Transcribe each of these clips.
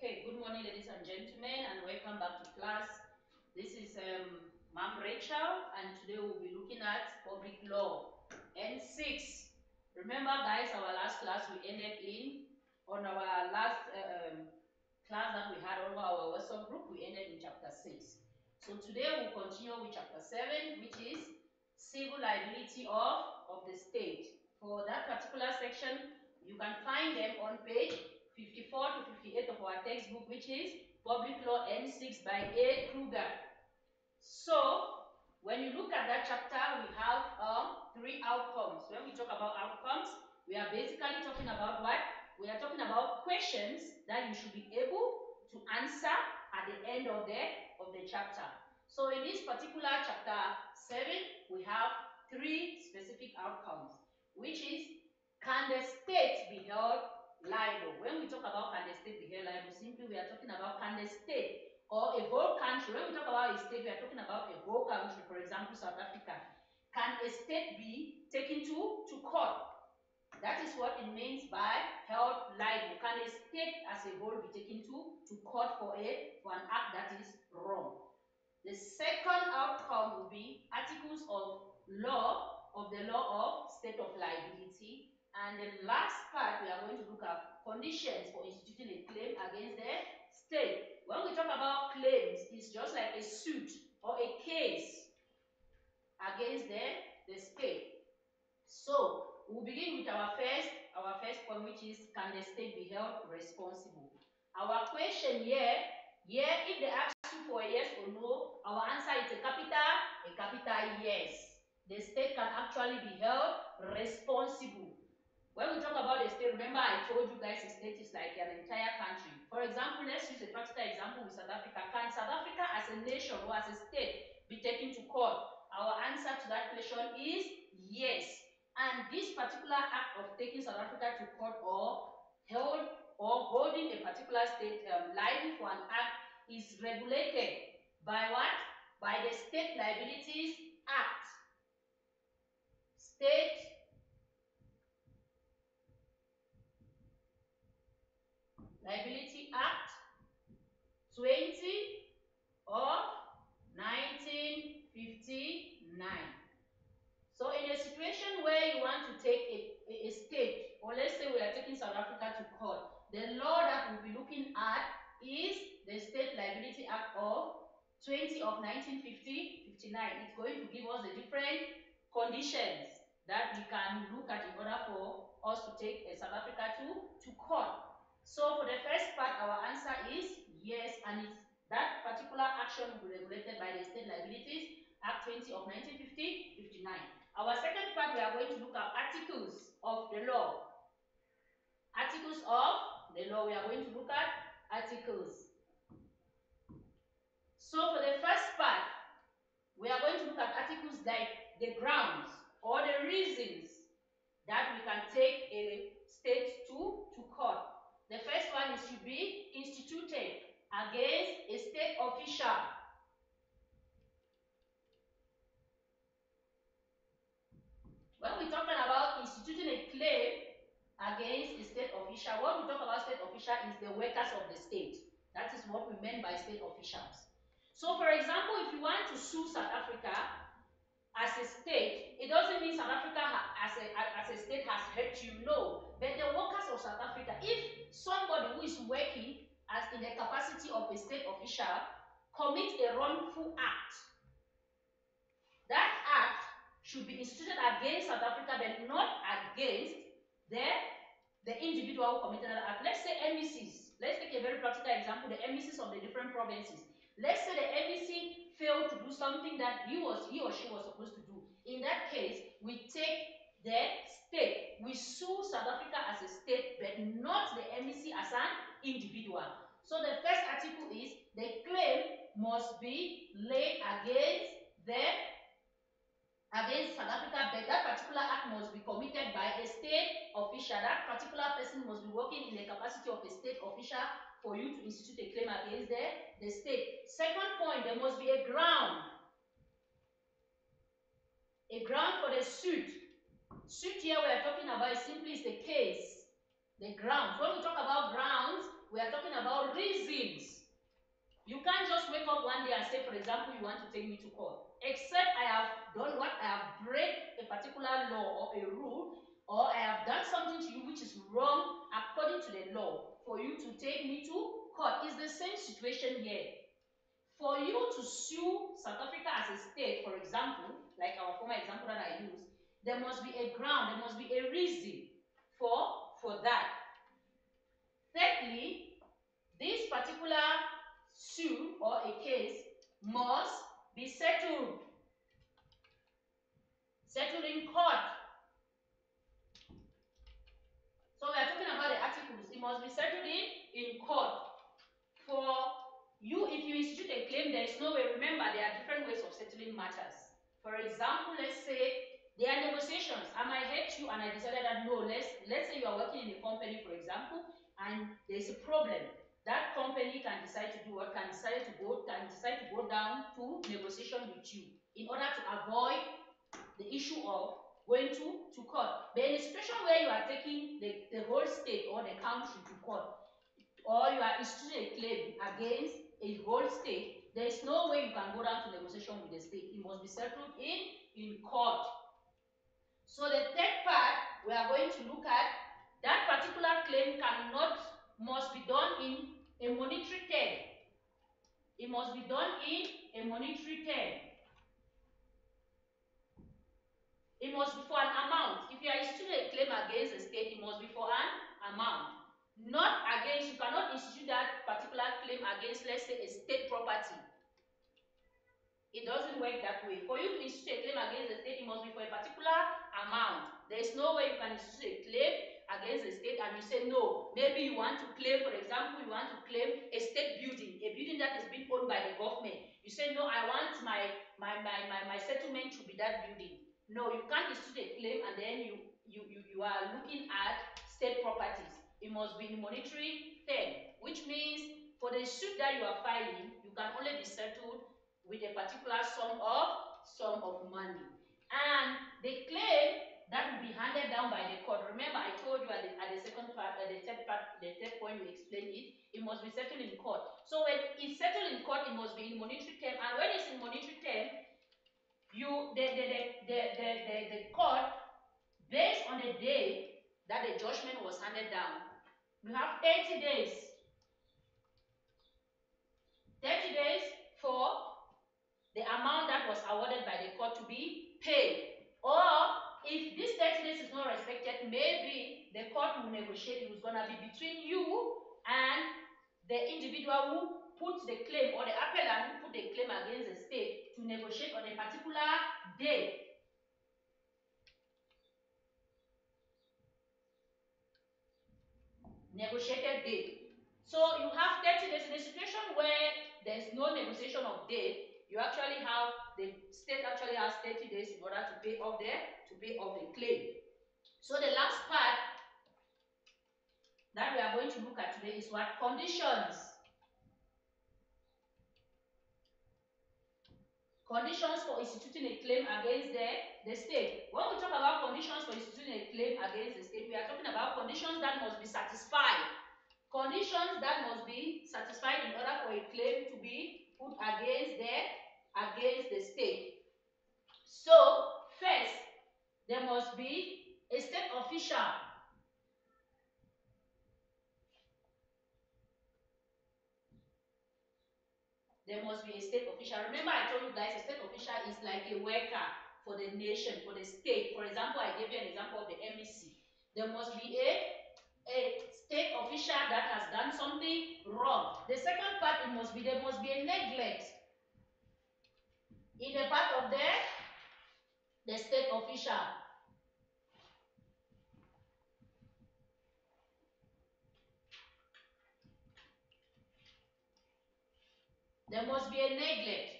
Okay, good morning, ladies and gentlemen, and welcome back to class. This is Ma'am Rachel, and today we'll be looking at public law N6. Remember, guys, our last class we ended on our last class that we had over our WhatsApp group, we ended in chapter 6. So today we'll continue with chapter 7, which is civil liability of the state. For that particular section, you can find them on page 54 to 58 of our textbook, which is Public Law N6 by A. Kruger. So, when you look at that chapter, we have three outcomes. When we talk about outcomes, we are basically talking about what? We are talking about questions that you should be able to answer at the end of the chapter. So, in this particular chapter 7, we have three specific outcomes, which is, can the state be held liable? When we talk about can the state be held liable, simply we are talking about can the state or a whole country. When we talk about a state, we are talking about a whole country, for example, South Africa. Can a state be taken to court? That is what it means by held liable. Can a state as a whole be taken to court for an act that is wrong? The second outcome will be articles of law of the law of state of liability. And the last part, we are going to look at conditions for instituting a claim against the state. When we talk about claims, it's just like a suit or a case against the state. So we'll begin with our first point, which is, can the state be held responsible? Our question here, if they ask you for a yes or no, our answer is a capital yes. The state can actually be held responsible. When we talk about the state, remember I told you guys the state is like an entire country. For example, let's use a practical example with South Africa. Can South Africa as a nation or as a state be taken to court? Our answer to that question is yes. And this particular act of taking South Africa to court or holding a particular state liable for an act is regulated by what? By the State Liabilities Act. State Liability Act 20 of 1959. So in a situation where you want to take a state, or let's say we are taking South Africa to court, the law that we'll be looking at is the State Liability Act of 20 of 1959. It's going to give us the different conditions that we can look at in order for us to take South Africa to court. So for the first part, our answer is yes, and that particular action will be regulated by the State Liabilities Act 20 of 1959. Our second part, we are going to look at articles of the law. Articles of the law, we are going to look at articles. So for the first part, we are going to look at articles like the grounds or the reasons that we can take a state to court. The first one is to be instituted against a state official. When we're talking about instituting a claim against a state official, when we talk about state official is the workers of the state. That is what we meant by state officials. So for example, if you want to sue South Africa as a state, it doesn't mean South Africa as a state has hurt you, no. But the workers of South Africa, if somebody who is working as in the capacity of a state official commits a wrongful act, that act should be instituted against South Africa, but not against the individual who committed that act. Let's say MECs. Let's take a very practical example, the MECs of the different provinces. Let's say the MEC failed to do something that he or she was supposed to do. In that case, we take the state. We sue South Africa as a state, but not the MEC as an individual. So the first article is the claim must be laid against South Africa, but that particular act must be committed by a state official. That particular person must be working in the capacity of a state official for you to institute a claim against the state. Second point, there must be a ground. A ground for the suit. Suit here we are talking about simply is the case. The grounds. When we talk about grounds, we are talking about reasons. You can't just wake up one day and say, for example, you want to take me to court. Except I have done what, I have break a particular law or a rule, or I have done something to you which is wrong according to the law for you to take me to court. It's the same situation here. For you to sue South Africa as a state, for example, like our former example that I used, there must be a ground, there must be a reason for that. Thirdly, this particular suit or a case must be settled in court. So we are talking about the articles. It must be settled in court. For you, if you institute a claim, there is no way. Remember, there are different ways of settling matters. For example, let's say there are negotiations. I might hate you and I decided that no, let's say you are working in a company, for example, and there's a problem. That company can decide to do what? Can decide to go down to negotiation with you in order to avoid the issue of going to court. But in a situation where you are taking the whole state or the country to court, or you are instituting a claim against a whole state, there is no way you can go down to negotiation with the state. It must be settled in court. So the third part we are going to look at, that particular claim must be done in a monetary term. It must be done in a monetary term. It must be for an amount. If you are instituting a claim against a state, it must be for an amount. Not against, you cannot institute that particular claim against, let's say, a state property. It doesn't work that way. For you to institute a claim against the state, it must be for a particular amount. There is no way you can institute a claim against the state and you say, no, maybe you want to claim, for example, you want to claim a state building, a building that is being owned by the government. You say, no, I want my settlement to be that building. No, you can't institute a claim and then you are looking at state properties. It must be in monetary term, which means for the suit that you are filing, you can only be settled with a particular sum of money. And the claim that will be handed down by the court, remember I told you at the second part, the third point we explained it must be settled in court. So when it's settled in court, it must be in monetary term, and when it's in monetary term, the court, based on the day that the judgment was handed down, you have 30 days. 30 days for the amount that was awarded by the court to be paid. Or if this 30 days is not respected, maybe the court will negotiate. It was going to be between you and the individual who put the claim, or the appellant who put the claim against the state, to negotiate on a particular day. Negotiated date. So you have 30 days. In a situation where there is no negotiation of date, you actually have, the state actually has 30 days in order to pay off the claim. So the last part that we are going to look at today is what? Conditions. Conditions for instituting a claim against the state. When we talk about conditions for instituting a claim against the state, we are talking about conditions that must be satisfied. Conditions that must be satisfied in order for a claim to be put against the state. So, first, there must be a state official. There must be a state official. Remember I told you guys, a state official is like a worker for the nation, for the state. For example, I gave you an example of the MEC. There must be a state official that has done something wrong. The second part, there must be a neglect in the part of the state official. There must be a neglect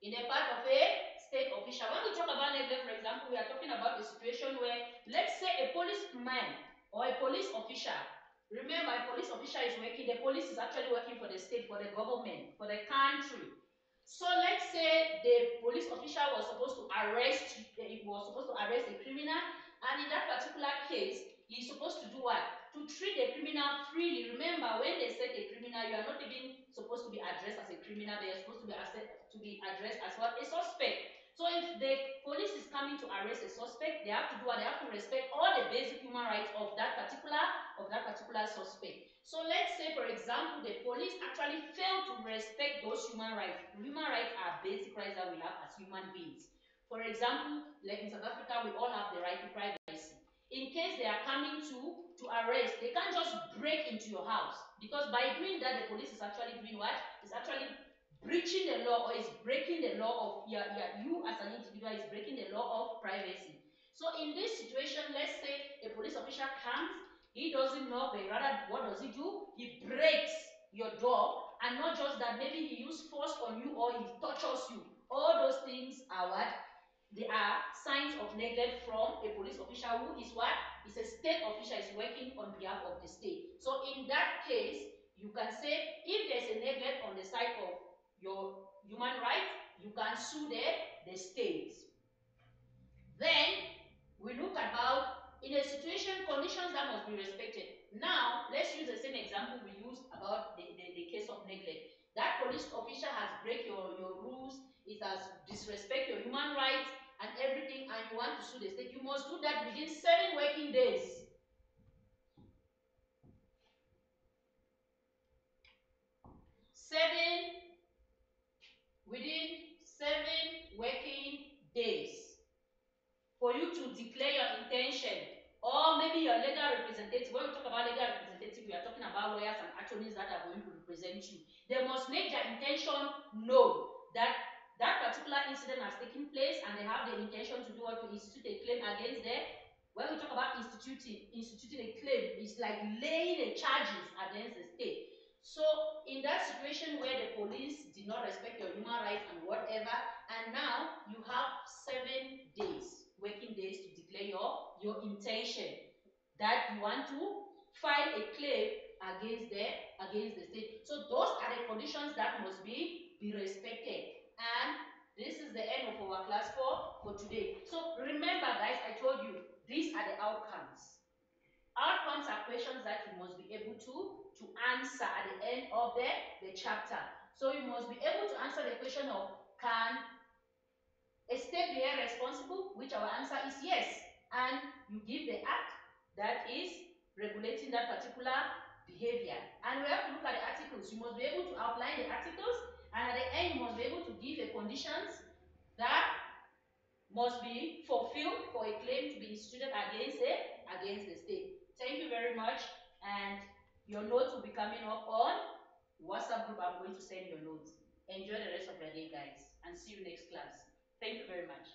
in the part of a state official. When we talk about neglect, for example, we are talking about a situation where, let's say, a policeman or a police official. Remember, a police official is working, the police is actually working for the state, for the government, for the country. So let's say the police official was supposed to arrest a criminal, and in that particular case, he's supposed to do what? to treat the criminal freely. Remember, when they say a criminal, you are not even supposed to be addressed as a criminal, they are supposed to be addressed as what? A suspect. So if the police is coming to arrest a suspect, they have to do what? They have to respect all the basic human rights of that particular suspect. So let's say, for example, the police actually fail to respect those human rights. Human rights are basic rights that we have as human beings. For example, like in South Africa, we all have the right to privacy. In case they are coming to arrest, they can't just break into your house, because by doing that, the police is actually doing what? It's actually breaching the law, or is breaking the law of you as an individual is breaking the law of privacy. So in this situation, let's say a police official comes, he doesn't knock, but rather what does he do? He breaks your door, and not just that, maybe he uses force on you or he tortures you. All those things are what? They are signs of neglect from a police official who is what? Is a state official, is working on behalf of the state. So in that case, you can say if there's a neglect on the side of your human rights, you can sue the state. Then we look about in a situation conditions that must be respected. Now let's use the same example we used about the case of neglect. That police official has break your rules, it has disrespect your human rights and everything, and you want to sue the state. You must do that within 7 working days. 7 working days for you to declare your intention, or maybe your legal representative. When we talk about legal representative, we are talking about lawyers and attorneys that are going to represent you. They must make their intention known that that particular incident has taken place, and they have the intention to do what? To institute a claim against them. When we talk about instituting a claim, it's like laying the charges against the state. So in that situation where the police did not respect your human rights and whatever, and now you have 7 days, working days, to declare your intention that you want to file a claim against the state. So those are the conditions that must be respected. And this is the end of our class for today. So remember, guys, I told you these are the outcomes. Outcomes are questions that you must be able to answer at the end of the chapter. So you must be able to answer the question of, can a state be held responsible? Which our answer is yes. And you give the act that is regulating that particular behavior. And we have to look at the articles. You must be able to outline the articles, and at the end you must be able to give the conditions that must be fulfilled for a claim to be instituted against the state. Thank you very much, and your notes will be coming up on WhatsApp group. I'm going to send your notes. Enjoy the rest of your day, guys, and see you next class. Thank you very much.